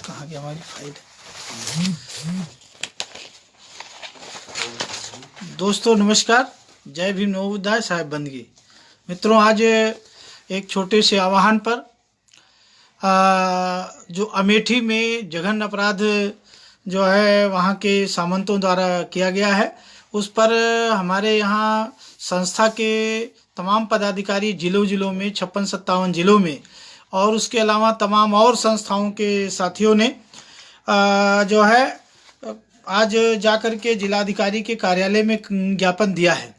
कहाँ गया हमारी फाइल। दोस्तों नमस्कार, जय भीम नवोदय साहेब बंदगी। मित्रों, आज एक छोटे से आह्वान पर जो अमेठी में जघन्य अपराध जो है वहाँ के सामंतों द्वारा किया गया है, उस पर हमारे यहाँ संस्था के तमाम पदाधिकारी जिलों में 56-57 जिलों में और उसके अलावा तमाम और संस्थाओं के साथियों ने जो है आज जाकर के जिलाधिकारी के कार्यालय में ज्ञापन दिया है।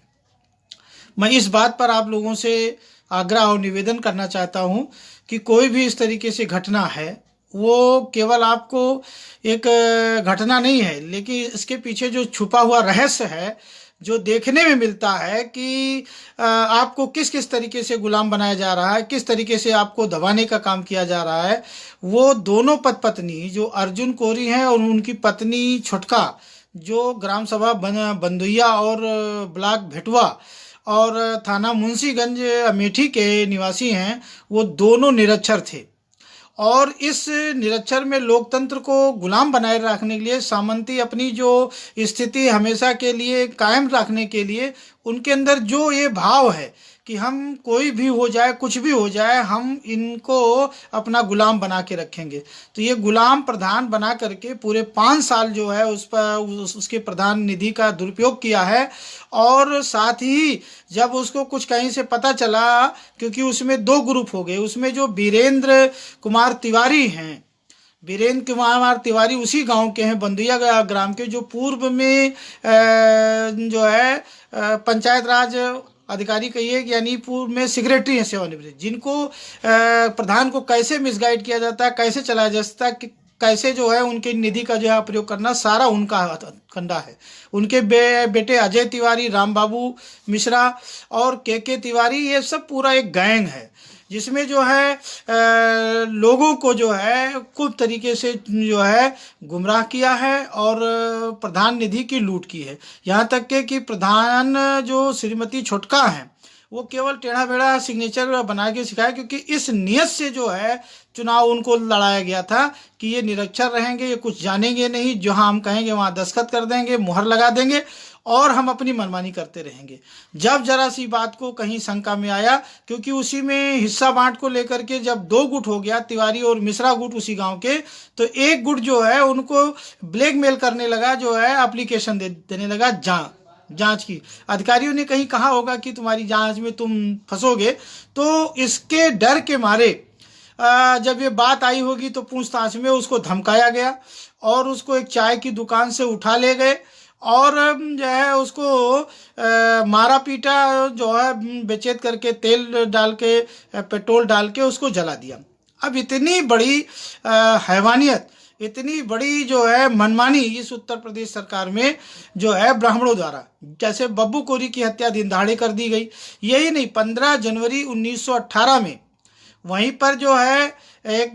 मैं इस बात पर आप लोगों से आग्रह और निवेदन करना चाहता हूं कि कोई भी इस तरीके से घटना है, वो केवल आपको एक घटना नहीं है, लेकिन इसके पीछे जो छुपा हुआ रहस्य है, जो देखने में मिलता है कि आपको किस किस तरीके से गुलाम बनाया जा रहा है, किस तरीके से आपको दबाने का काम किया जा रहा है। वो दोनों पत्नी जो अर्जुन कोरी हैं और उनकी पत्नी छुटका, जो ग्राम सभा बंदुइया और ब्लॉक भेटुआ और थाना मुंशीगंज अमेठी के निवासी हैं, वो दोनों निरक्षर थे। और इस निरक्षर में लोकतंत्र को गुलाम बनाए रखने के लिए, सामंती अपनी जो स्थिति हमेशा के लिए कायम रखने के लिए, उनके अंदर जो ये भाव है कि हम कोई भी हो जाए, कुछ भी हो जाए, हम इनको अपना गुलाम बना के रखेंगे। तो ये गुलाम प्रधान बना करके पूरे 5 साल जो है उस पर उसके प्रधान निधि का दुरुपयोग किया है। और साथ ही जब उसको कुछ कहीं से पता चला, क्योंकि उसमें 2 ग्रुप हो गए, उसमें जो वीरेंद्र कुमार तिवारी हैं, वीरेंद्र कुमार तिवारी उसी गांव के हैं, बंदुइया ग्राम के, जो पूर्व में जो है पंचायत राज अधिकारी कहिए, यानी पूर्व में सेक्रेटरी हैं सेवानिवृत्त, जिनको प्रधान को कैसे मिसगाइड किया जाता है, कैसे चलाया जाता है, कैसे जो है उनके निधि का जो है प्रयोग करना, सारा उनका कंधा है। उनके बेटे अजय तिवारी, राम बाबू मिश्रा और के तिवारी, ये सब पूरा एक गैंग है, जिसमें जो है लोगों को जो है खूब तरीके से जो है गुमराह किया है और प्रधान निधि की लूट की है। यहाँ तक के कि प्रधान जो श्रीमती छुटका हैं, वो केवल टेढ़ा बेड़ा सिग्नेचर बना के सिखाया, क्योंकि इस नियत से जो है चुनाव उनको लड़ाया गया था कि ये निरक्षर रहेंगे, ये कुछ जानेंगे नहीं, जहां हम कहेंगे वहां दस्तखत कर देंगे, मुहर लगा देंगे और हम अपनी मनमानी करते रहेंगे। जब जरा सी बात को कहीं शंका में आया, क्योंकि उसी में हिस्सा बांट को लेकर के जब 2 गुट हो गया, तिवारी और मिश्रा गुट उसी गांव के, तो एक गुट जो है उनको ब्लैकमेल करने लगा, जो है एप्लीकेशन देने लगा जांच की। अधिकारियों ने कहीं कहा होगा कि तुम्हारी जांच में तुम फंसोगे, तो इसके डर के मारे जब ये बात आई होगी तो पूछताछ में उसको धमकाया गया और उसको एक चाय की दुकान से उठा ले गए और जो है उसको मारा पीटा, जो है बेचैत करके तेल डाल के, पेट्रोल डाल के उसको जला दिया। अब इतनी बड़ी हैवानियत, इतनी बड़ी जो है मनमानी इस उत्तर प्रदेश सरकार में जो है ब्राह्मणों द्वारा, जैसे बब्बू कोरी की हत्या दिन दहाड़े कर दी गई। यही नहीं, 15 जनवरी 1918 में वहीं पर जो है एक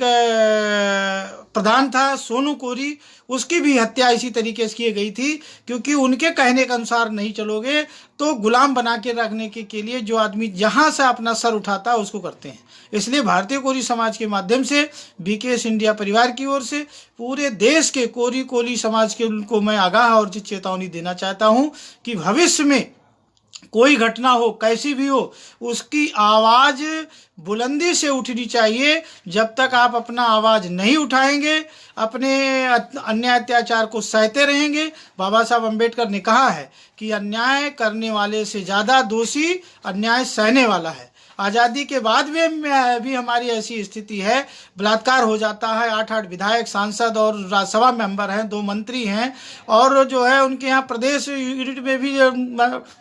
प्रधान था सोनू कोरी, उसकी भी हत्या इसी तरीके से की गई थी, क्योंकि उनके कहने के अनुसार नहीं चलोगे तो गुलाम बना के रखने के लिए जो आदमी जहां से अपना सर उठाता है उसको करते हैं। इसलिए भारतीय कोरी समाज के माध्यम से, बीकेएस इंडिया परिवार की ओर से पूरे देश के कोरी समाज के को मैं आगाह और चेतावनी देना चाहता हूं कि भविष्य में कोई घटना हो, कैसी भी हो, उसकी आवाज बुलंदी से उठनी चाहिए। जब तक आप अपना आवाज नहीं उठाएंगे, अपने अन्याय अत्याचार को सहते रहेंगे। बाबा साहब अम्बेडकर ने कहा है कि अन्याय करने वाले से ज्यादा दोषी अन्याय सहने वाला है। आज़ादी के बाद में भी हमारी ऐसी स्थिति है, बलात्कार हो जाता है, 8 विधायक, सांसद और राज्यसभा मेंबर हैं, 2 मंत्री हैं, और जो है उनके यहाँ प्रदेश यूनिट में भी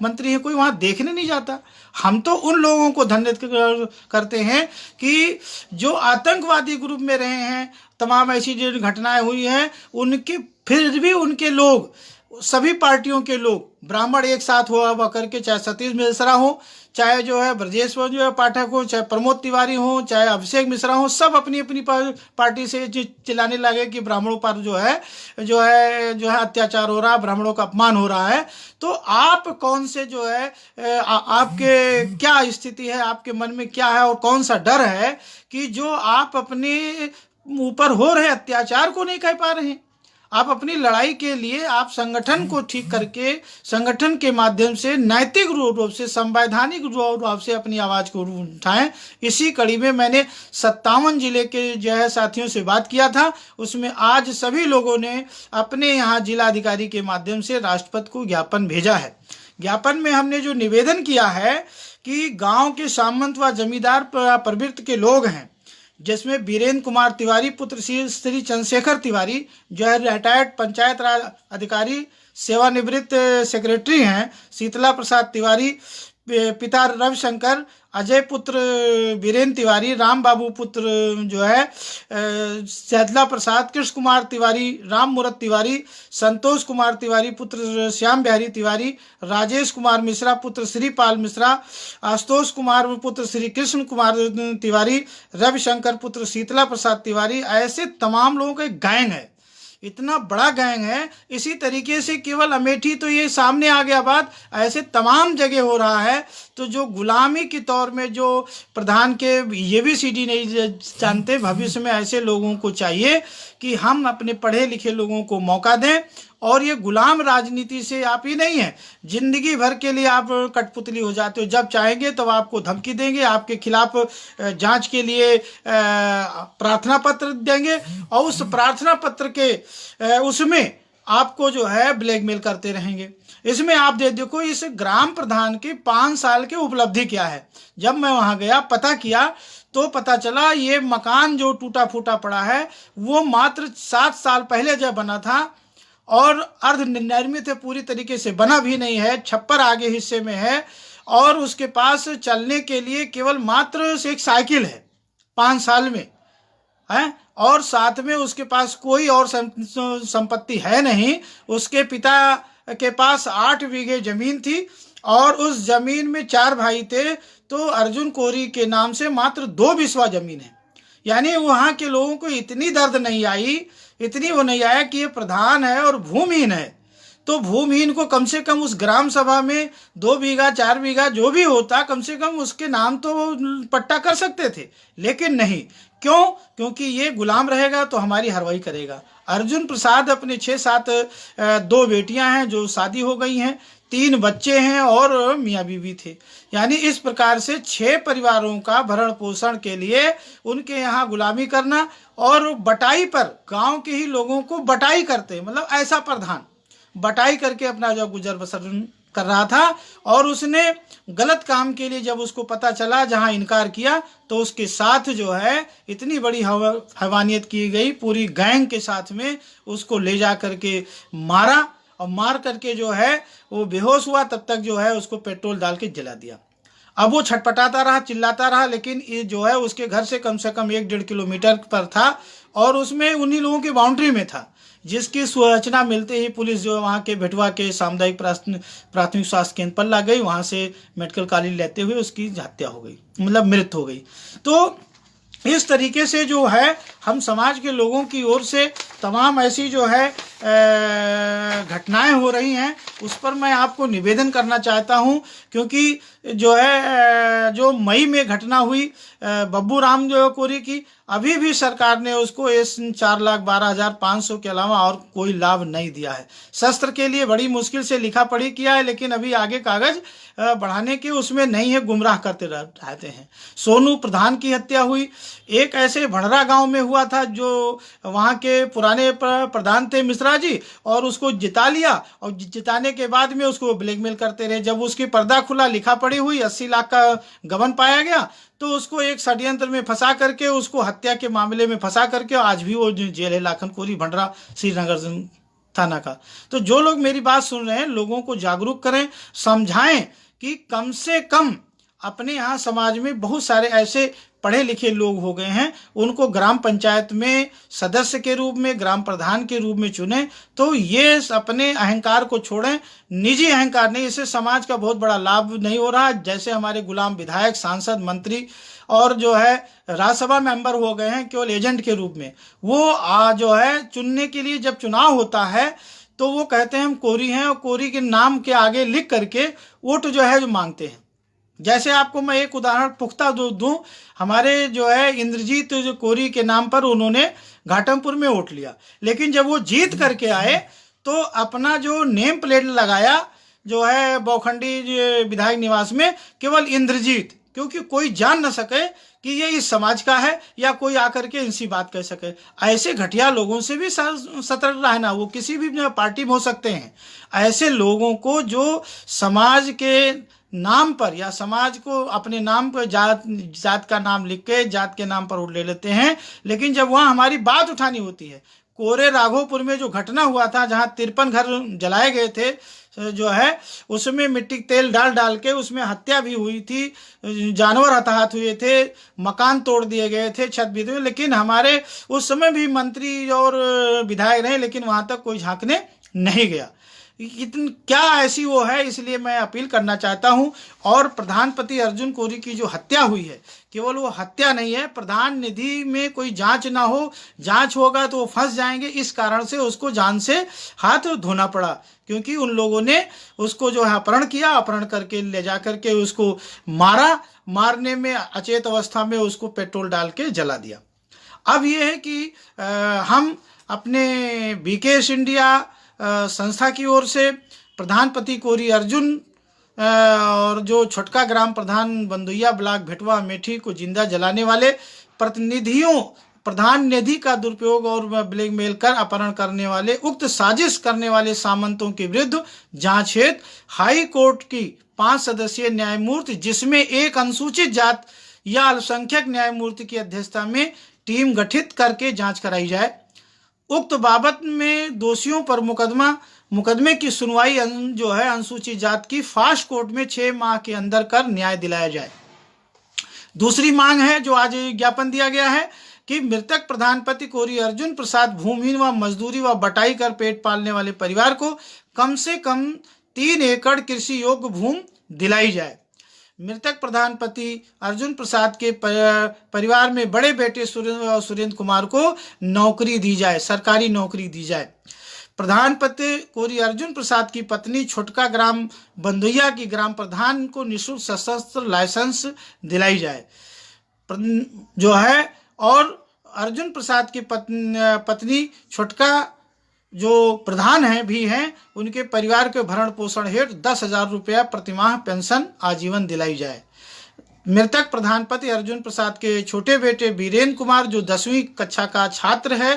मंत्री हैं, कोई वहाँ देखने नहीं जाता। हम तो उन लोगों को धन्यवाद करते हैं कि जो आतंकवादी ग्रुप में रहे हैं, तमाम ऐसी जो घटनाएं हुई हैं, उनके फिर भी उनके लोग, सभी पार्टियों के लोग, ब्राह्मण एक साथ हुआ करके, चाहे सतीश मिश्रा हो, चाहे जो है ब्रजेश जो है पाठक हो, चाहे प्रमोद तिवारी हो, चाहे अभिषेक मिश्रा हो, सब अपनी अपनी पार्टी से चिल्लाने लगे कि ब्राह्मणों पर जो है अत्याचार हो रहा है, ब्राह्मणों का अपमान हो रहा है। तो आप कौन से जो है आपके क्या स्थिति है, आपके मन में क्या है और कौन सा डर है कि जो आप अपने ऊपर हो रहे अत्याचार को नहीं कह पा रहे हैं। आप अपनी लड़ाई के लिए आप संगठन को ठीक करके संगठन के माध्यम से नैतिक रूप से संवैधानिक रूप से अपनी आवाज को उठाएं। इसी कड़ी में मैंने 57 जिले के जो है साथियों से बात किया था। उसमें आज सभी लोगों ने अपने यहाँ जिलाधिकारी के माध्यम से राष्ट्रपति को ज्ञापन भेजा है। ज्ञापन में हमने जो निवेदन किया है कि गांव के सामंत व जमींदार प्रवृत्ति के लोग हैं, जिसमें वीरेंद्र कुमार तिवारी पुत्र श्री चंद्रशेखर तिवारी जो है रिटायर्ड पंचायत राज अधिकारी सेवानिवृत्त सेक्रेटरी हैं, शीतला प्रसाद तिवारी पिता रविशंकर, अजय पुत्र वीरेंद्र तिवारी, राम बाबू पुत्र जो है सैदला प्रसाद, कृष्ण कुमार तिवारी, राम मूरत तिवारी, संतोष कुमार तिवारी पुत्र श्याम बिहारी तिवारी, राजेश कुमार मिश्रा पुत्र श्रीपाल मिश्रा, आशुतोष कुमार पुत्र श्री कृष्ण कुमार तिवारी, रविशंकर पुत्र शीतला प्रसाद तिवारी, ऐसे तमाम लोगों का एक गैंग है। इतना बड़ा गैंग है। इसी तरीके से केवल अमेठी तो ये सामने आ गया बात, ऐसे तमाम जगह हो रहा है। तो जो गुलामी के तौर में जो प्रधान के ये भी सीडी नहीं जानते, भविष्य में ऐसे लोगों को चाहिए कि हम अपने पढ़े लिखे लोगों को मौका दें। और ये गुलाम राजनीति से आप ही नहीं है, जिंदगी भर के लिए आप कठपुतली हो जाते हो। जब चाहेंगे तब आपको धमकी देंगे, आपके खिलाफ जांच के लिए प्रार्थना पत्र देंगे और उस प्रार्थना पत्र के उसमें आपको जो है ब्लैकमेल करते रहेंगे। इसमें आप देखो इस ग्राम प्रधान की 5 साल की उपलब्धि क्या है। जब मैं वहां गया पता किया तो पता चला ये मकान जो टूटा फूटा पड़ा है वो मात्र 7 साल पहले जब बना था और अर्ध निर्मित है, पूरी तरीके से बना भी नहीं है, छप्पर आगे हिस्से में है और उसके पास चलने के लिए केवल मात्र से एक साइकिल है 5 साल में है। और साथ में उसके पास कोई और संपत्ति है नहीं। उसके पिता के पास 8 बीघे जमीन थी और उस जमीन में 4 भाई थे, तो अर्जुन कोरी के नाम से मात्र 2 बिस्वा जमीन है। यानी वहां के लोगों को इतनी दर्द नहीं आई, इतनी वो नहीं आया कि ये प्रधान है और भूमिहीन है। तो भूमिहीन को कम से कम उस ग्राम सभा में 2 बीघा 4 बीघा जो भी होता, कम से कम उसके नाम तो पट्टा कर सकते थे, लेकिन नहीं। क्यों? क्योंकि ये गुलाम रहेगा तो हमारी हरवाई करेगा। अर्जुन प्रसाद अपने 6-7 2 बेटियां हैं जो शादी हो गई हैं, 3 बच्चे हैं और मियाँ बीवी थे। यानी इस प्रकार से 6 परिवारों का भरण पोषण के लिए उनके यहाँ गुलामी करना और बटाई पर गांव के ही लोगों को बटाई करते, मतलब ऐसा प्रधान बटाई करके अपना जो गुजर बसर कर रहा था। और उसने गलत काम के लिए जब उसको पता चला, जहां इनकार किया, तो उसके साथ जो है इतनी बड़ी हैवानियत की गई, पूरी गैंग के साथ में उसको ले जा करके मारा और मार करके जो है वो बेहोश हुआ। तब तक जो है उसको पेट्रोल डाल के जला दिया। अब वो छटपटाता रहा, चिल्लाता रहा, लेकिन ये जो है उसके घर से कम 1-1.5 किलोमीटर पर था और उसमें उन्हीं लोगों की बाउंड्री में था, जिसकी सूचना मिलते ही पुलिस जो वहाँ के भेटवा के सामुदायिक प्राथमिक स्वास्थ्य केंद्र पर ला गई। वहाँ से मेडिकल कॉलेज लेते हुए उसकी हत्या हो गई, मतलब मृत्यु हो गई। तो इस तरीके से जो है हम समाज के लोगों की ओर से तमाम ऐसी जो है घटनाएं हो रही हैं, उस पर मैं आपको निवेदन करना चाहता हूं। क्योंकि जो है जो मई में घटना हुई बब्बू राम जो कोरी की, अभी भी सरकार ने उसको इस 4,12,500 के अलावा और कोई लाभ नहीं दिया है। शस्त्र के लिए बड़ी मुश्किल से लिखा पढ़ी किया है, लेकिन अभी आगे कागज बढ़ाने के उसमें नहीं है, गुमराह करते रहते हैं। सोनू प्रधान की हत्या हुई, एक ऐसे भड़रा गांव में हुआ था जो वहां के पुराने प्रधान थे मिश्रा जी, और उसको जिता लिया और जिताने के बाद में उसको ब्लैकमेल करते रहे। जब उसकी पर्दा खुला, लिखा पढ़ी हुई, 80 लाख का गबन पाया गया, तो उसको एक षड्यंत्र में फंसा करके, उसको हत्या के मामले में फंसा करके आज भी वो जेल है, लाखन कोरी भंडरा श्रीनगर थाना का। तो जो लोग मेरी बात सुन रहे हैं, लोगों को जागरूक करें, समझाएं कि कम से कम अपने यहाँ समाज में बहुत सारे ऐसे पढ़े लिखे लोग हो गए हैं, उनको ग्राम पंचायत में सदस्य के रूप में, ग्राम प्रधान के रूप में चुने। तो ये अपने अहंकार को छोड़ें, निजी अहंकार नहीं, इससे समाज का बहुत बड़ा लाभ नहीं हो रहा। जैसे हमारे गुलाम विधायक, सांसद, मंत्री और जो है राज्यसभा मेंबर हो गए हैं केवल एजेंट के रूप में। वो जो है चुनने के लिए जब चुनाव होता है तो वो कहते हैं हम कोरी हैं, और कोरी के नाम के आगे लिख करके वोट जो है जो मांगते हैं। जैसे आपको मैं एक उदाहरण पुख्ता दूं, हमारे जो है इंद्रजीत जो कोरी के नाम पर उन्होंने घाटमपुर में वोट लिया, लेकिन जब वो जीत करके आए तो अपना जो नेम प्लेट लगाया जो है बौखंडी विधायक निवास में केवल इंद्रजीत, क्योंकि कोई जान न सके कि ये इस समाज का है या कोई आकर के इनसी बात कह सके। ऐसे घटिया लोगों से भी सतर्क रहना, वो किसी भी पार्टी में हो सकते हैं। ऐसे लोगों को जो समाज के नाम पर या समाज को अपने नाम पर जात का नाम लिख के जात के नाम पर वोट ले लेते हैं, लेकिन जब वहाँ हमारी बात उठानी होती है, कोरे राघोपुर में जो घटना हुआ था जहाँ 53 घर जलाए गए थे जो है, उसमें मिट्टी तेल डाल डाल के उसमें हत्या भी हुई थी, जानवर हताहत हुए थे, मकान तोड़ दिए गए थे, छत भी हुए, लेकिन हमारे उस समय भी मंत्री और विधायक रहे, लेकिन वहाँ तक कोई झांकने नहीं गया। क्या ऐसी वो है, इसलिए मैं अपील करना चाहता हूं। और प्रधानपति अर्जुन कोरी की जो हत्या हुई है, केवल वो हत्या नहीं है, प्रधान निधि में कोई जांच ना हो, जांच होगा तो वो फंस जाएंगे, इस कारण से उसको जान से हाथ धोना पड़ा, क्योंकि उन लोगों ने उसको जो है अपहरण किया, अपहरण करके ले जा करके उसको मारा, मारने में अचेत अवस्था में उसको पेट्रोल डाल के जला दिया। अब ये है कि हम अपने बीकेएस इंडिया संस्था की ओर से प्रधानपति कोरी अर्जुन और जो छोटका ग्राम प्रधान बंदुइया ब्लॉक भेटवा अमेठी को जिंदा जलाने वाले प्रधान निधि का दुरुपयोग और ब्लैकमेल कर अपहरण करने वाले उक्त साजिश करने वाले सामंतों के विरुद्ध जांच हेतु हाई कोर्ट की 5 सदस्यीय न्यायमूर्ति, जिसमें एक अनुसूचित जात या अल्पसंख्यक न्यायमूर्ति की अध्यक्षता में टीम गठित करके जांच कराई जाए। उक्त बाबत में दोषियों पर मुकदमे की सुनवाई जो है अनुसूचित जात की फास्ट कोर्ट में 6 माह के अंदर कर न्याय दिलाया जाए। दूसरी मांग है जो आज ज्ञापन दिया गया है कि मृतक प्रधानपति कोरी अर्जुन प्रसाद भूमिहीन व मजदूरी व बटाई कर पेट पालने वाले परिवार को कम से कम 3 एकड़ कृषि योग्य भूमि दिलाई जाए। मृतक प्रधानपति अर्जुन प्रसाद के परिवार में बड़े बेटे सुरेंद्र कुमार को नौकरी दी जाए, सरकारी नौकरी दी जाए। प्रधानपति कोरी अर्जुन प्रसाद की पत्नी छोटका ग्राम बंदुइया की ग्राम प्रधान को निःशुल्क सशस्त्र लाइसेंस दिलाई जाए जो है, और अर्जुन प्रसाद की पत्नी छोटका जो प्रधान है भी हैं, उनके परिवार के भरण पोषण हेतु 10,000 रुपया प्रतिमाह पेंशन आजीवन दिलाई जाए। मृतक प्रधानपति अर्जुन प्रसाद के छोटे बेटे वीरेंद्र कुमार जो 10वीं कक्षा का छात्र है,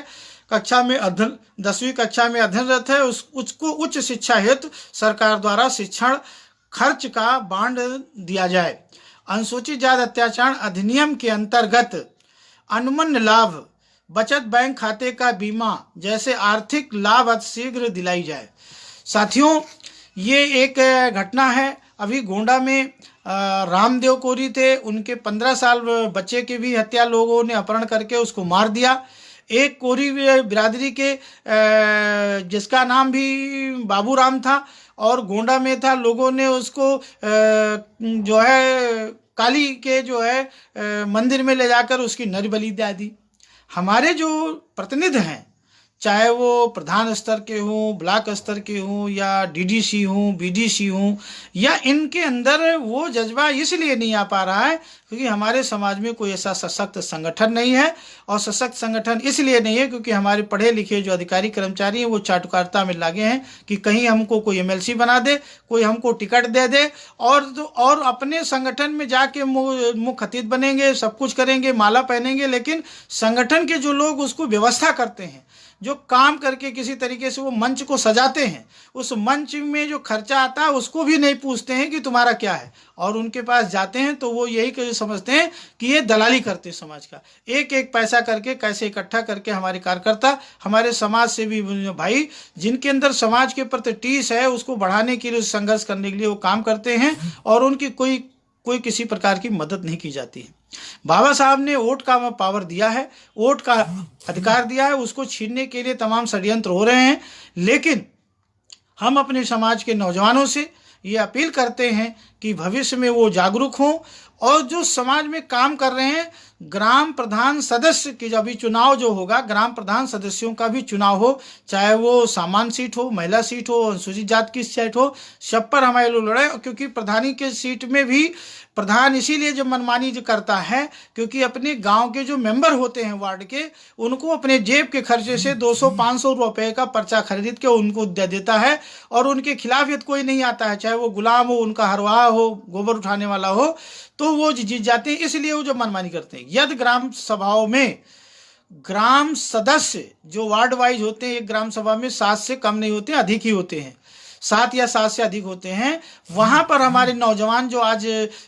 10वीं कक्षा में अध्ययनरत है, उसको उच्च शिक्षा हेतु सरकार द्वारा शिक्षण खर्च का बांड दिया जाए। अनुसूचित जाति अत्याचार अधिनियम के अंतर्गत अनुमन्य लाभ, बचत बैंक खाते का बीमा जैसे आर्थिक लाभ शीघ्र दिलाई जाए। साथियों, ये एक घटना है, अभी गोंडा में रामदेव कोरी थे, उनके 15 साल बच्चे की भी हत्या लोगों ने अपहरण करके उसको मार दिया। एक कोरी बिरादरी के जिसका नाम भी बाबूराम था और गोंडा में था, लोगों ने उसको जो है काली के जो है मंदिर में ले जाकर उसकी नर बलि दे दी। हमारे जो प्रतिनिधि हैं, चाहे वो प्रधान स्तर के हों, ब्लॉक स्तर के हों, या डीडीसी हों, बीडीसी हों, या इनके अंदर वो जज्बा इसलिए नहीं आ पा रहा है क्योंकि हमारे समाज में कोई ऐसा सशक्त संगठन नहीं है। और सशक्त संगठन इसलिए नहीं है क्योंकि हमारे पढ़े लिखे जो अधिकारी कर्मचारी हैं वो चाटुकारिता में लगे हैं कि कहीं हमको कोई एमएलसी बना दे, कोई हमको टिकट दे दे, और अपने संगठन में जाके मुख्य अतिथि बनेंगे, सब कुछ करेंगे, माला पहनेंगे, लेकिन संगठन के जो लोग उसको व्यवस्था करते हैं, जो काम करके किसी तरीके से वो मंच को सजाते हैं, उस मंच में जो खर्चा आता है उसको भी नहीं पूछते हैं कि तुम्हारा क्या है, और उनके पास जाते हैं तो वो यही समझते हैं कि ये दलाली करते हैं समाज का, एक एक पैसा करके कैसे इकट्ठा करके हमारे कार्यकर्ता, हमारे समाज से भी भाई जिनके अंदर समाज के प्रति टीस है उसको बढ़ाने के लिए, संघर्ष करने के लिए वो काम करते हैं, और उनकी कोई किसी प्रकार की मदद नहीं की जाती है। बाबा साहब ने वोट का पावर दिया है, वोट का अधिकार दिया है, उसको छीनने के लिए तमाम षड्यंत्र हो रहे हैं। लेकिन हम अपने समाज के नौजवानों से ये अपील करते हैं कि भविष्य में वो जागरूक हों, और जो समाज में काम कर रहे हैं, ग्राम प्रधान सदस्य की जब भी चुनाव जो होगा, ग्राम प्रधान सदस्यों का भी चुनाव हो, चाहे वो सामान्य सीट हो, महिला सीट हो, अनुसूचित जाति की सीट हो, सब पर हमारे लोग लड़े, क्योंकि प्रधानी के सीट में भी प्रधान इसीलिए जो मनमानी जो करता है क्योंकि अपने गांव के जो मेंबर होते हैं वार्ड के, उनको अपने जेब के खर्चे से 200-500 रुपए का पर्चा खरीद के उनको दे देता है, और उनके खिलाफ यदि कोई नहीं आता है, चाहे वो गुलाम हो, उनका हरवाह हो, गोबर उठाने वाला हो, तो वो जीत जाते हैं। इसलिए वो जो मनमानी करते हैं। यदि ग्राम सभाओं में ग्राम सदस्य जो वार्ड वाइज होते हैं, एक ग्राम सभा में 7 से कम नहीं होते, अधिक ही होते हैं, 7 या 7 से अधिक होते हैं। वहां पर हमारे नौजवान जो आज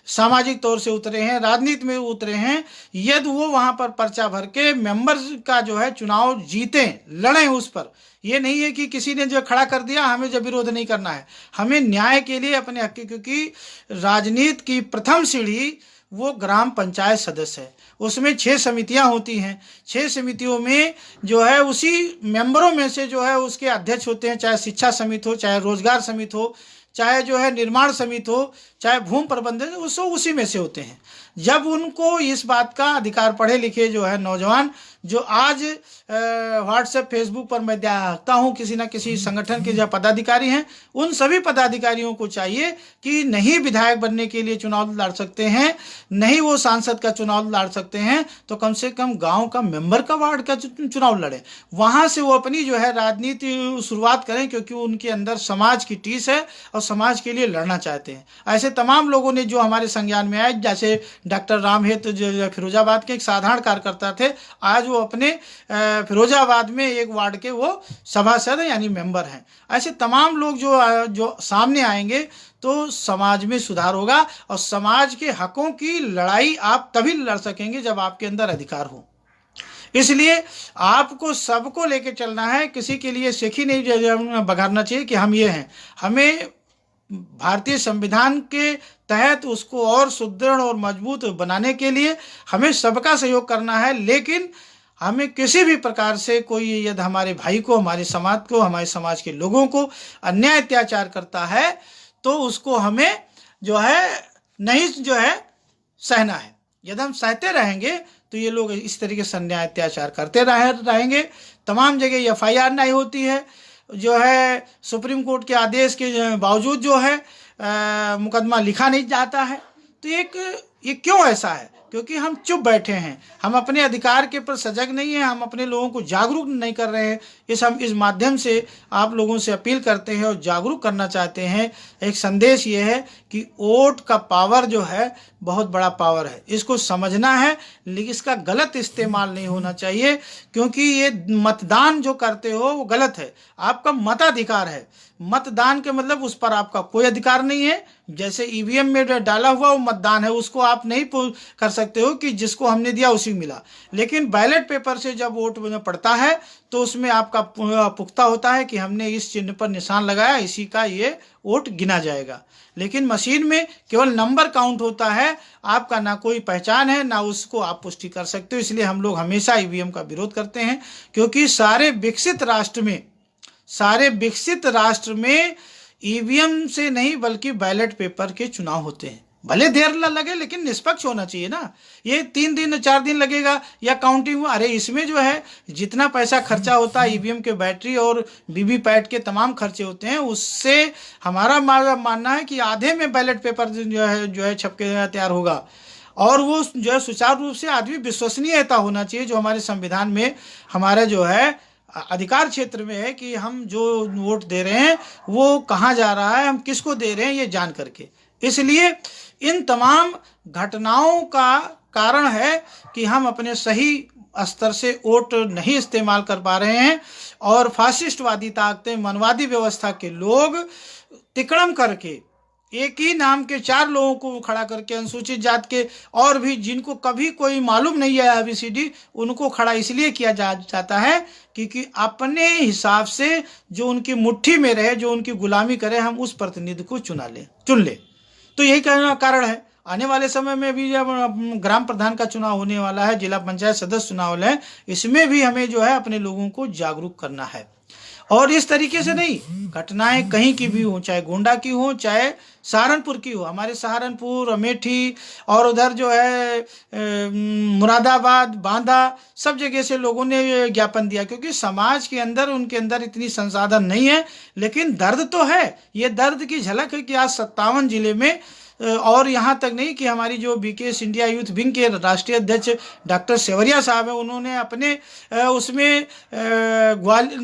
सामाजिक तौर से उतरे हैं, राजनीति में उतरे हैं, यदि वो वहां पर पर्चा भर के मेंबर्स का जो है चुनाव जीते, लड़ें उस पर, ये नहीं है कि किसी ने जो खड़ा कर दिया हमें जब विरोध नहीं करना है, हमें न्याय के लिए अपने हक, क्योंकि राजनीति की प्रथम सीढ़ी वो ग्राम पंचायत सदस्य है। उसमें 6 समितियां होती हैं, 6 समितियों में जो है उसी मेंबरों में से जो है उसके अध्यक्ष होते हैं, चाहे शिक्षा समिति हो, चाहे रोजगार समिति हो, चाहे जो है निर्माण समिति हो, चाहे भूमि प्रबंधन, उसी में से होते हैं। जब उनको इस बात का अधिकार, पढ़े लिखे जो है नौजवान जो आज व्हाट्सएप फेसबुक पर मैं देखता हूँ किसी न किसी संगठन के जो पदाधिकारी हैं, उन सभी पदाधिकारियों को चाहिए कि नहीं विधायक बनने के लिए चुनाव लड़ सकते हैं, नहीं वो सांसद का चुनाव लड़ सकते हैं, तो कम से कम गांव का मेंबर का, वार्ड का चुनाव लड़ें, वहां से वो अपनी जो है राजनीति शुरुआत करें, क्योंकि उनके अंदर समाज की टीस है और समाज के लिए लड़ना चाहते हैं। ऐसे तमाम लोगों ने जो हमारे संज्ञान में आए, जैसे डॉक्टर राम हेतु जो फिरोजाबाद के एक साधारण कार्यकर्ता थे, आज वो अपने फिरोजाबाद में एक वार्ड के वो सभासद यानी मेंबर हैं। ऐसे तमाम लोग जो सामने आएंगे तो समाज में सुधार होगा, और समाज के हकों की लड़ाई आप तभी लड़ सकेंगे जब आपके अंदर अधिकार हो। इसलिए आपको सबको लेके चलना है, किसी के लिए सिखी नहीं बघारना चाहिए कि हम ये हैं। हमें भारतीय संविधान के तहत उसको और सुदृढ़ और मजबूत बनाने के लिए हमें सबका सहयोग करना है, लेकिन हमें किसी भी प्रकार से कोई यदि हमारे भाई को, हमारे समाज को, हमारे समाज के लोगों को अन्याय अत्याचार करता है तो उसको हमें जो है नहीं जो है सहना है। यदि हम सहते रहेंगे तो ये लोग इस तरीके से अन्याय अत्याचार करते रहेंगे। तमाम जगह FIR नहीं होती है, जो है सुप्रीम कोर्ट के आदेश के बावजूद जो है मुकदमा लिखा नहीं जाता है। तो ये क्यों ऐसा है? क्योंकि हम चुप बैठे हैं, हम अपने अधिकार के प्रति सजग नहीं हैं, हम अपने लोगों को जागरूक नहीं कर रहे हैं। हम इस माध्यम से आप लोगों से अपील करते हैं और जागरूक करना चाहते हैं। एक संदेश ये है कि वोट का पावर जो है बहुत बड़ा पावर है, इसको समझना है, लेकिन इसका गलत इस्तेमाल नहीं होना चाहिए, क्योंकि ये मतदान जो करते हो वो गलत है। आपका मताधिकार है, मतदान के मतलब उस पर आपका कोई अधिकार नहीं है। जैसे EVM में डाला हुआ वो मतदान है, उसको आप नहीं कर सकते हो कि जिसको हमने दिया उसी मिला। लेकिन बैलेट पेपर से जब वोट पड़ता है तो उसमें आपका पुख्ता होता है कि हमने इस चिन्ह पर निशान लगाया, इसी का ये वोट गिना जाएगा। लेकिन मशीन में केवल नंबर काउंट होता है, आपका ना कोई पहचान है, ना उसको आप पुष्टि कर सकते हो। इसलिए हम लोग हमेशा EVM का विरोध करते हैं, क्योंकि सारे विकसित राष्ट्र में EVM से नहीं बल्कि बैलेट पेपर के चुनाव होते हैं। भले देर लगे लेकिन निष्पक्ष होना चाहिए ना। ये 3 दिन 4 दिन लगेगा या काउंटिंग, अरे इसमें जो है जितना पैसा खर्चा होता है EVM के बैटरी और VVPAT के तमाम खर्चे होते हैं, उससे हमारा मानना है कि आधे में बैलेट पेपर जो है छप के तैयार होगा। और वो जो है सुचारू रूप से आदमी विश्वसनीयता होना चाहिए, जो हमारे संविधान में हमारा जो है अधिकार क्षेत्र में है कि हम जो वोट दे रहे हैं वो कहाँ जा रहा है, हम किसको दे रहे हैं, ये जान करके। इसलिए इन तमाम घटनाओं का कारण है कि हम अपने सही स्तर से वोट नहीं इस्तेमाल कर पा रहे हैं, और फासिस्टवादी ताकतें, मनवादी व्यवस्था के लोग तिकड़म करके एक ही नाम के 4 लोगों को खड़ा करके, अनुसूचित जात के और भी जिनको कभी कोई मालूम नहीं है ABCD, उनको खड़ा इसलिए किया जाता है क्योंकि अपने हिसाब से जो उनकी मुट्ठी में रहे, जो उनकी गुलामी करे, हम उस प्रतिनिधि को चुन ले। तो यही कारण है। आने वाले समय में भी जब ग्राम प्रधान का चुनाव होने वाला है, जिला पंचायत सदस्य चुनाव है, इसमें भी हमें जो है अपने लोगों को जागरूक करना है। और इस तरीके से नहीं, घटनाएं कहीं की भी हो, चाहे गोंडा की हो, चाहे सहारनपुर की हो, हमारे सहारनपुर, अमेठी और उधर जो है मुरादाबाद, बांदा, सब जगह से लोगों ने ज्ञापन दिया, क्योंकि समाज के अंदर उनके अंदर इतनी संसाधन नहीं है, लेकिन दर्द तो है। ये दर्द की झलक है कि आज 57 जिले में और यहाँ तक नहीं कि हमारी जो बीकेएस इंडिया यूथ विंग के राष्ट्रीय अध्यक्ष डॉक्टर सेवरिया साहब हैं, उन्होंने अपने उसमें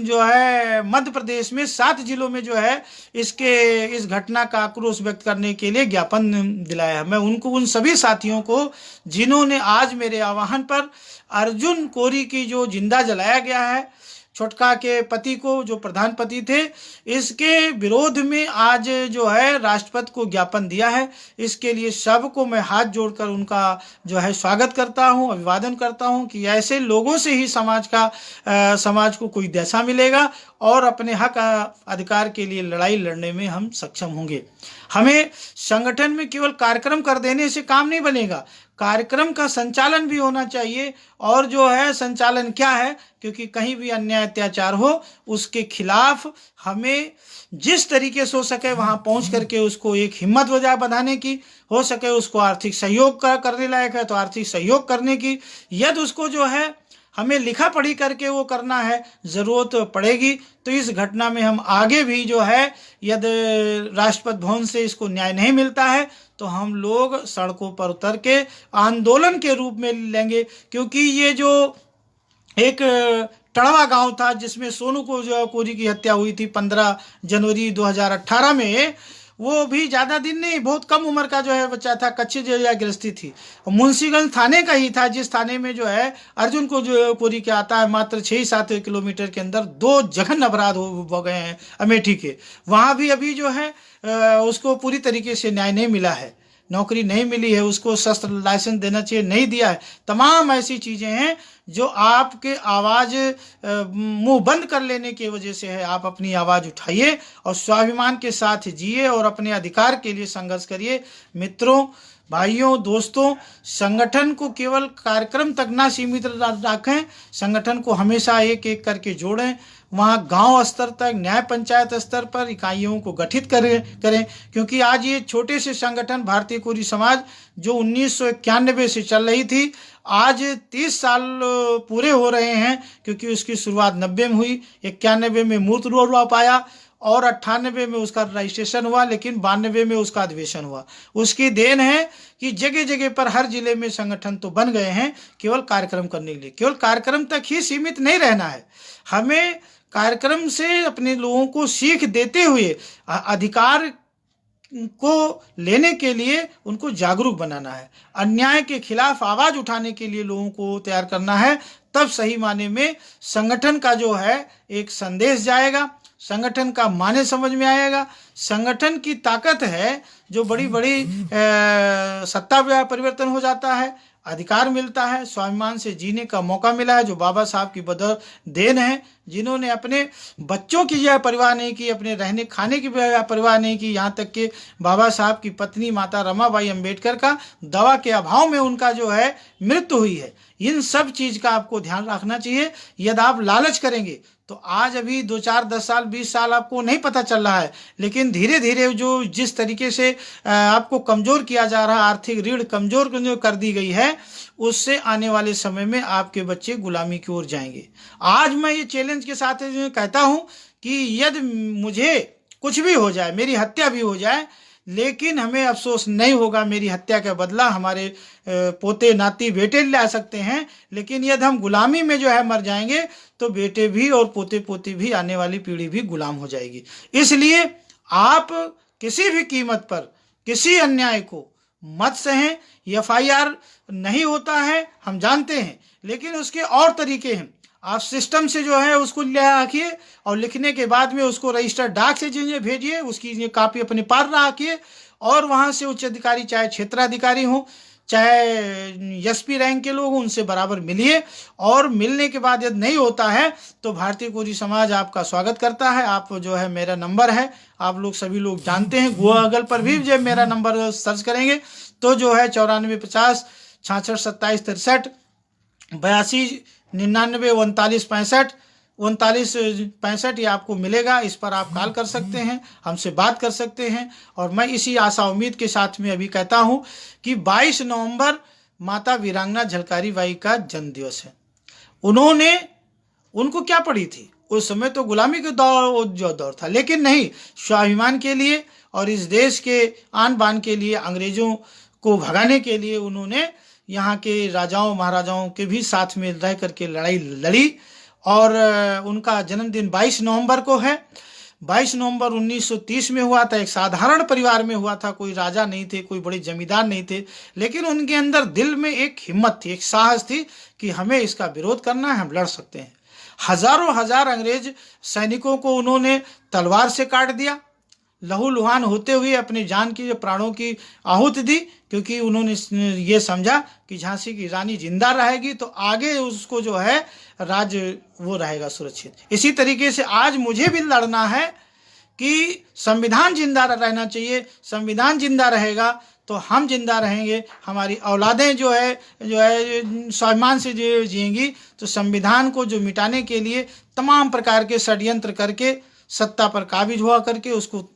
जो है मध्य प्रदेश में 7 जिलों में जो है इस घटना का आक्रोश व्यक्त करने के लिए ज्ञापन दिलाया है। मैं उन सभी साथियों को जिन्होंने आज मेरे आह्वान पर अर्जुन कोरी की जो जिंदा जलाया गया है, छोटका के पति को जो प्रधान पति थे, इसके विरोध में आज जो है राष्ट्रपति को ज्ञापन दिया है। इसके लिए सबको मैं हाथ जोड़कर उनका जो है स्वागत करता हूं, अभिवादन करता हूं कि ऐसे लोगों से ही समाज को कोई दिशा मिलेगा और अपने हक अधिकार के लिए लड़ाई लड़ने में हम सक्षम होंगे। हमें संगठन में केवल कार्यक्रम कर देने से काम नहीं बनेगा, कार्यक्रम का संचालन भी होना चाहिए। और जो है संचालन क्या है, क्योंकि कहीं भी अन्याय अत्याचार हो उसके खिलाफ हमें जिस तरीके से हो सके वहां पहुंच करके उसको एक हिम्मत वजह बढ़ाने की, हो सके उसको आर्थिक सहयोग करने लायक है तो आर्थिक सहयोग करने की, यदि उसको जो है हमें लिखा पढ़ी करके वो करना है, जरूरत पड़ेगी तो इस घटना में हम आगे भी जो है यदि राष्ट्रपति भवन से इसको न्याय नहीं मिलता है तो हम लोग सड़कों पर उतर के आंदोलन के रूप में लेंगे। क्योंकि ये जो एक टड़वा गांव था जिसमें सोनू कोरी की हत्या हुई थी 15 जनवरी 2018 में, वो भी ज़्यादा दिन नहीं, बहुत कम उम्र का जो है बच्चा था, कच्ची जेल गृहस्थी थी। मुंशीगंज थाने का ही था, जिस थाने में जो है अर्जुन कोरी के आता है। मात्र 6-7 किलोमीटर के अंदर 2 जघन्य अपराध हो गए हैं अमेठी के। वहाँ भी अभी जो है उसको पूरी तरीके से न्याय नहीं मिला है, नौकरी नहीं मिली है, उसको शस्त्र लाइसेंस देना चाहिए, नहीं दिया है। तमाम ऐसी चीज़ें हैं जो आपके आवाज़ मुंह बंद कर लेने की वजह से है। आप अपनी आवाज़ उठाइए और स्वाभिमान के साथ जिए और अपने अधिकार के लिए संघर्ष करिए। मित्रों, भाइयों, दोस्तों, संगठन को केवल कार्यक्रम तक ना सीमित रखें, संगठन को हमेशा एक एक करके जोड़ें। वहाँ गांव स्तर तक, न्याय पंचायत स्तर पर इकाइयों को गठित करें। क्योंकि आज ये छोटे से संगठन भारतीय कोरी समाज जो 1991 से चल रही थी, आज 30 साल पूरे हो रहे हैं। क्योंकि उसकी शुरुआत 90 में हुई, 91 में मूर्त रूप पाया और 98 में उसका रजिस्ट्रेशन हुआ, लेकिन 92 में उसका अधिवेशन हुआ। उसकी देन है कि जगह जगह पर हर जिले में संगठन तो बन गए हैं केवल कार्यक्रम करने के लिए। केवल कार्यक्रम तक ही सीमित नहीं रहना है, हमें कार्यक्रम से अपने लोगों को सीख देते हुए अधिकार को लेने के लिए उनको जागरूक बनाना है। अन्याय के खिलाफ आवाज उठाने के लिए लोगों को तैयार करना है। तब सही माने में संगठन का जो है एक संदेश जाएगा, संगठन का माने समझ में आएगा। संगठन की ताकत है जो बड़ी बड़ी सत्ता परिवर्तन हो जाता है, अधिकार मिलता है, स्वाभिमान से जीने का मौका मिला है, जो बाबा साहब की देन है, जिन्होंने अपने बच्चों की यह परवाह नहीं की, अपने रहने खाने की परवाह नहीं की। यहाँ तक कि बाबा साहब की पत्नी माता रमाबाई अंबेडकर का दवा के अभाव में उनका जो है मृत्यु हुई है। इन सब चीज़ का आपको ध्यान रखना चाहिए। यदि आप लालच करेंगे तो आज अभी 2-4, 10 साल, 20 साल आपको नहीं पता चल रहा है, लेकिन धीरे धीरे जो जिस तरीके से आपको कमज़ोर किया जा रहा है, आर्थिक रीढ़ कमज़ोर कर दी गई है, उससे आने वाले समय में आपके बच्चे गुलामी की ओर जाएंगे। आज मैं ये चैलेंज के साथ कहता हूँ कि यदि मुझे कुछ भी हो जाए, मेरी हत्या भी हो जाए, लेकिन हमें अफसोस नहीं होगा। मेरी हत्या का बदला हमारे पोते नाती बेटे ले सकते हैं, लेकिन यदि हम गुलामी में जो है मर जाएंगे तो बेटे भी और पोते पोती भी, आने वाली पीढ़ी भी गुलाम हो जाएगी। इसलिए आप किसी भी कीमत पर किसी अन्याय को मत सहें। FIR नहीं होता है, हम जानते हैं, लेकिन उसके और तरीके हैं। आप सिस्टम से जो है उसको ले रखिए और लिखने के बाद में उसको रजिस्टर डाक से भेजिए, उसकी कापी अपने पास रखिए और वहाँ से उच्च अधिकारी, चाहे क्षेत्राधिकारी हो, चाहे SP रैंक के लोग, उनसे बराबर मिलिए। और मिलने के बाद यदि नहीं होता है तो भारतीय कोरी समाज आपका स्वागत करता है। आप जो है, मेरा नंबर है, आप लोग सभी लोग जानते हैं, गूगल पर भी जब मेरा नंबर सर्च करेंगे तो जो है 9450 66 27 63 82 99 39 65 39 65 ये आपको मिलेगा। इस पर आप कॉल कर सकते हैं, हमसे बात कर सकते हैं। और मैं इसी आशा उम्मीद के साथ में अभी कहता हूं कि 22 नवंबर माता वीरांगना झलकारी बाई का जन्म दिवस है। उनको क्या पड़ी थी? उस समय तो गुलामी के दौर था, लेकिन नहीं, स्वाभिमान के लिए और इस देश के आन बान के लिए, अंग्रेजों को भगाने के लिए उन्होंने यहाँ के राजाओं महाराजाओं के भी साथ में रह करके लड़ाई लड़ी। और उनका जन्मदिन 22 नवंबर को है। 22 नवंबर 1930 में हुआ था। एक साधारण परिवार में हुआ था, कोई राजा नहीं थे, कोई बड़े जमींदार नहीं थे, लेकिन उनके अंदर दिल में एक हिम्मत थी, एक साहस थी कि हमें इसका विरोध करना है, हम लड़ सकते हैं। हजारों हजार अंग्रेज सैनिकों को उन्होंने तलवार से काट दिया, लहूलुहान होते हुए अपनी जान की, प्राणों की आहुति दी, क्योंकि उन्होंने ये समझा कि झांसी की रानी जिंदा रहेगी तो आगे उसको जो है राज वो रहेगा सुरक्षित। इसी तरीके से आज मुझे भी लड़ना है कि संविधान जिंदा रहना चाहिए। संविधान जिंदा रहेगा तो हम जिंदा रहेंगे, हमारी औलादें जो है स्वाभिमान से जिएंगी। तो संविधान को जो मिटाने के लिए तमाम प्रकार के षड्यंत्र करके, सत्ता पर काबिज हुआ करके, उसको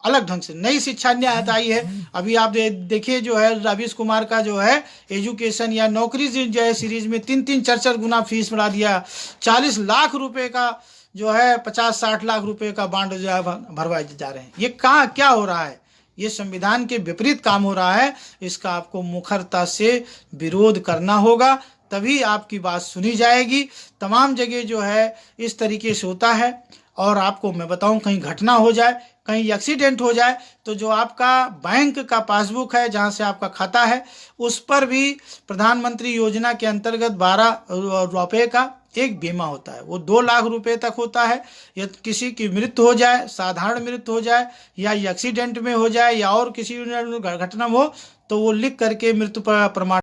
अलग ढंग से नई शिक्षा नीति आई है। अभी आप देखिए जो है रवीश कुमार का जो है एजुकेशन या नौकरी जो है सीरीज में 3-3, 4-4 गुना फीस बढ़ा दिया। 40 लाख रुपए का जो है 50-60 लाख रुपए का बांड जो है भरवाए जा रहे हैं। ये कहाँ क्या हो रहा है? ये संविधान के विपरीत काम हो रहा है। इसका आपको मुखरता से विरोध करना होगा, तभी आपकी बात सुनी जाएगी। तमाम जगह जो है इस तरीके से होता है। और आपको मैं बताऊं, कहीं घटना हो जाए, कहीं एक्सीडेंट हो जाए, तो जो आपका बैंक का पासबुक है, जहां से आपका खाता है, उस पर भी प्रधानमंत्री योजना के अंतर्गत 12 रुपए का एक बीमा होता है। वो 2 लाख रुपए तक होता है। यदि किसी की मृत्यु हो जाए, साधारण मृत्यु हो जाए या एक्सीडेंट में हो जाए या और किसी घटना हो, तो वो लिख करके मृत्यु प्रमाण